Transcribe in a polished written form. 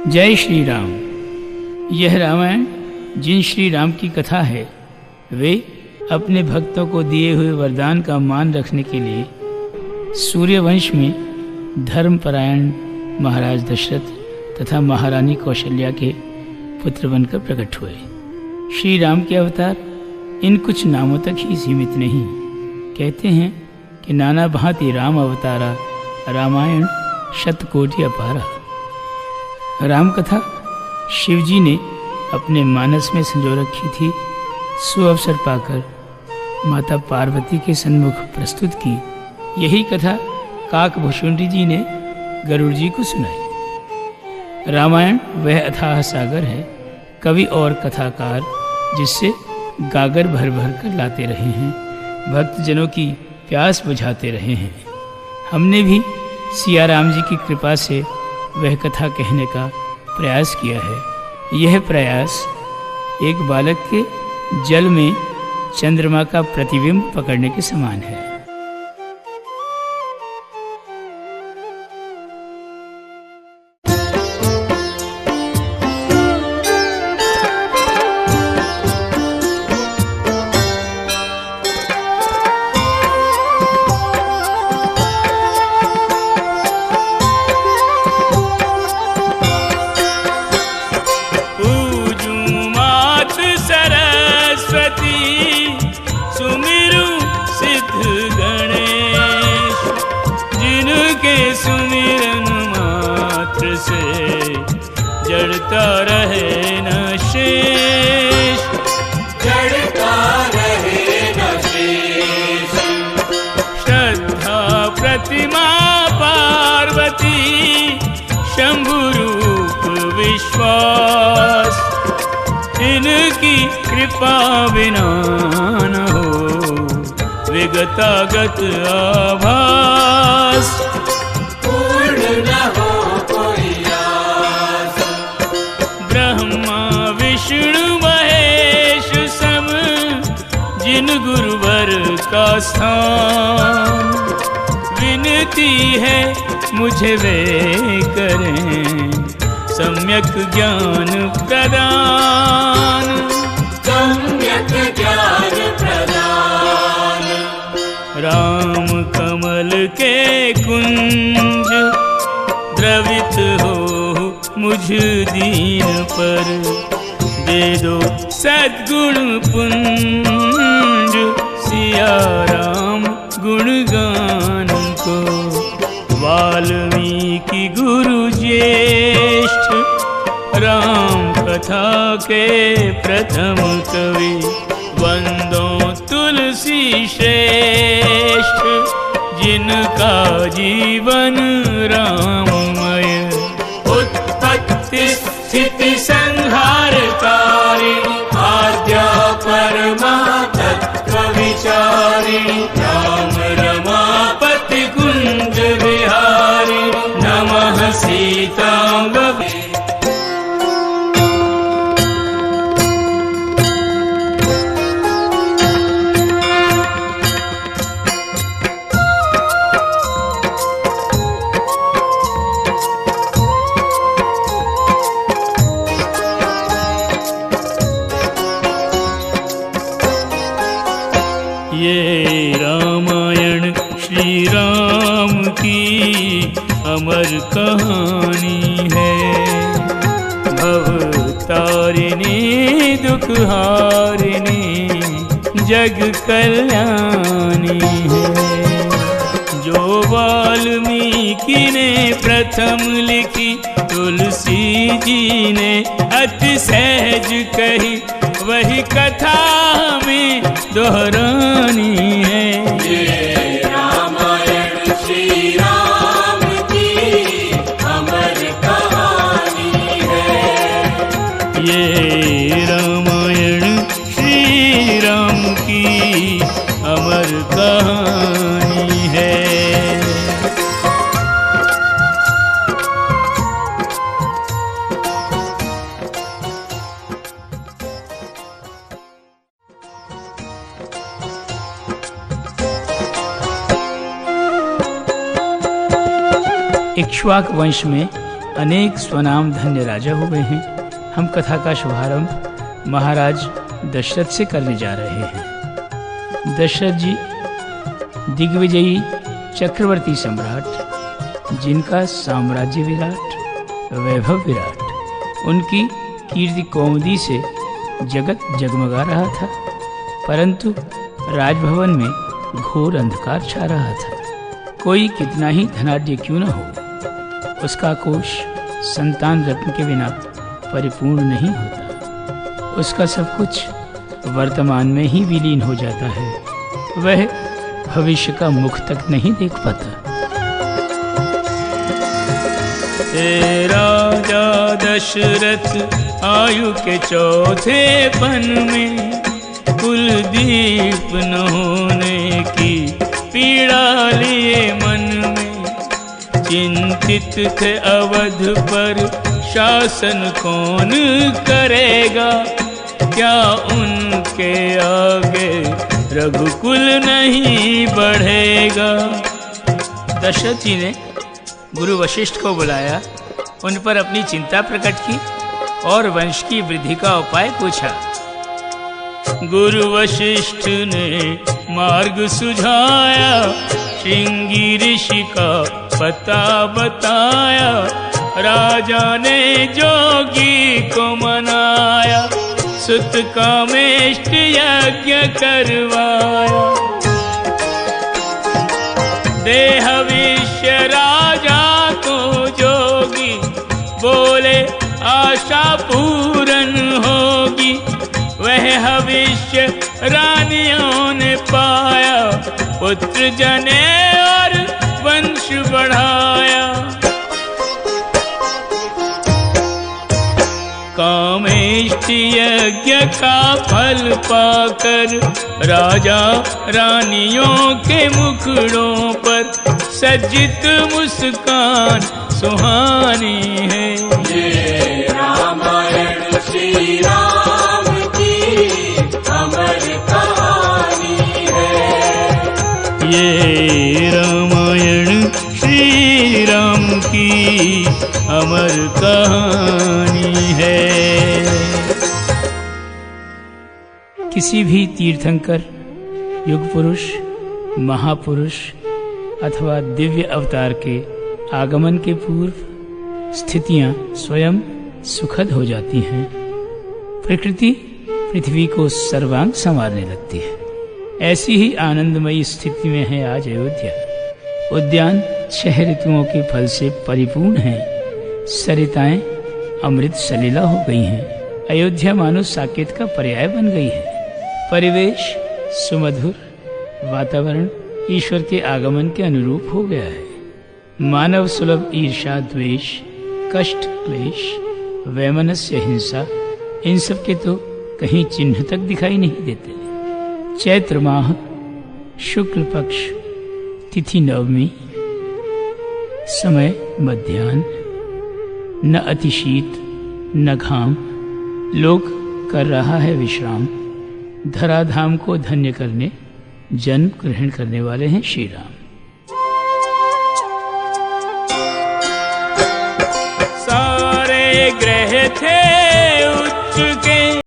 जय श्री राम। यह रामायण जिन श्री राम की कथा है, वे अपने भक्तों को दिए हुए वरदान का मान रखने के लिए सूर्यवंश में धर्मपरायण महाराज दशरथ तथा महारानी कौशल्या के पुत्र बनकर प्रकट हुए। श्री राम के अवतार इन कुछ नामों तक ही सीमित नहीं। कहते हैं कि नाना भांति राम अवतारा, रामायण शतकोटि अपारा। राम कथा शिवजी ने अपने मानस में संजो रखी थी। सुअवसर पाकर माता पार्वती के सन्मुख प्रस्तुत की। यही कथा काकभुषुंडी जी ने गरुड़ जी को सुनाई। रामायण वह अथाह सागर है, कवि और कथाकार जिससे गागर भर भर कर लाते रहे हैं, भक्तजनों की प्यास बुझाते रहे हैं। हमने भी सिया राम जी की कृपा से वह कथा कहने का प्रयास किया है। यह प्रयास एक बालक के जल में चंद्रमा का प्रतिबिंब पकड़ने के समान है। सुमिरन मात्र से जड़ता रहे न शेष, जड़ता रहे न शेष। श्रद्धा प्रतिमा पार्वती, शंभु रूप विश्वास, इनकी कृपा बिना न हो विगतागत आभास, न हो कोई आस। ब्रह्मा विष्णु महेश सब जिन गुरुवर का स्थान, विनती है मुझे वे करें सम्यक ज्ञान प्रदान, सम्यक ज्ञान प्रदान। राम कमल के कुंज द्रवित हो मुझ दीन पर, दे दो सद्गुण पुंज सिया राम गुणगान को। वाल्मीकि गुरु ज्येष्ठ, राम कथा के प्रथम कवि, वंदो तुलसी श्रेष्ठ, जिनका जीवन राममय। उत्पत्ति स्थिति संहारकारिणी, आद्या परमा तत्व विचारिणी, राम रमापति कुंज विहारिणी, नमः सीतांगवे। ये रामायण श्री राम की अमर कहानी है। भवतारिणी दुख हारिणी जग कल्याणी है। जो वाल्मीकि ने प्रथम लिखी, तुलसी जी ने अति सहज कही, वही कथा हमें दोहरानी है। ये रामायण श्री राम की अमर कहानी है। ये रामायण श्री राम की अमर कहानी है। इक्ष्वाक वंश में अनेक स्वनाम धन्य राजा हुए हैं। हम कथा का शुभारंभ महाराज दशरथ से करने जा रहे हैं। दशरथ जी दिग्विजयी चक्रवर्ती सम्राट, जिनका साम्राज्य विराट, वैभव विराट, उनकी कीर्ति कौमुदी से जगत जगमगा रहा था, परंतु राजभवन में घोर अंधकार छा रहा था। कोई कितना ही धनाढ्य क्यों न हो, उसका कोष संतान रत्न के बिना परिपूर्ण नहीं होता। उसका सब कुछ वर्तमान में ही विलीन हो जाता है, वह भविष्य का मुख तक नहीं देख पाता। राजा दशरथ आयु के चौथे पन में, कुलदीप न होने की पीड़ा लिए मन में। चिंतित थे अवध पर शासन कौन करेगा, क्या उनके आगे रघुकुल नहीं बढ़ेगा। दशरथ जी ने गुरु वशिष्ठ को बुलाया, उन पर अपनी चिंता प्रकट की और वंश की वृद्धि का उपाय पूछा। गुरु वशिष्ठ ने मार्ग सुझाया, श्रृंगी ऋषि का पता बताया। राजा ने जोगी को मनाया, सुत कामेष्ट यज्ञ करवाया। देह विश्य राजा को जोगी बोले, आशा पूरन होगी। वह हविष्य रानियों ने पाया, पुत्र जने और वंश बढ़ाया। कामेष्टि यज्ञ का फल पाकर, राजा रानियों के मुखड़ों पर सज्जित मुस्कान सुहानी है। ये रामायण श्री राम की अमर कहानी है। ये रामायण श्री राम की अमर कहानी है। किसी भी तीर्थंकर, युग पुरुष, महापुरुष अथवा दिव्य अवतार के आगमन के पूर्व स्थितियां स्वयं सुखद हो जाती हैं। प्रकृति पृथ्वी को सर्वांग संवारने लगती है। ऐसी ही आनंदमयी स्थिति में है आज अयोध्या। उद्यान 6 ऋतुओं के फल से परिपूर्ण है। सरिताएं अमृत सलीला हो गई हैं। अयोध्या मानो साकेत का पर्याय बन गई है। परिवेश सुमधुर, वातावरण ईश्वर के आगमन के अनुरूप हो गया है। मानव सुलभ ईर्षा, द्वेष, कष्ट, क्लेश, वैमनस्य, हिंसा, इन सब के तो कहीं चिन्ह तक दिखाई नहीं देते। चैत्र माह, शुक्ल पक्ष, तिथि नवमी, समय मध्याह्न, न अतिशीत न घाम, लोक कर रहा है विश्राम। धराधाम को धन्य करने जन्म ग्रहण करने वाले हैं श्री राम। सारे ग्रह थे उच्च के,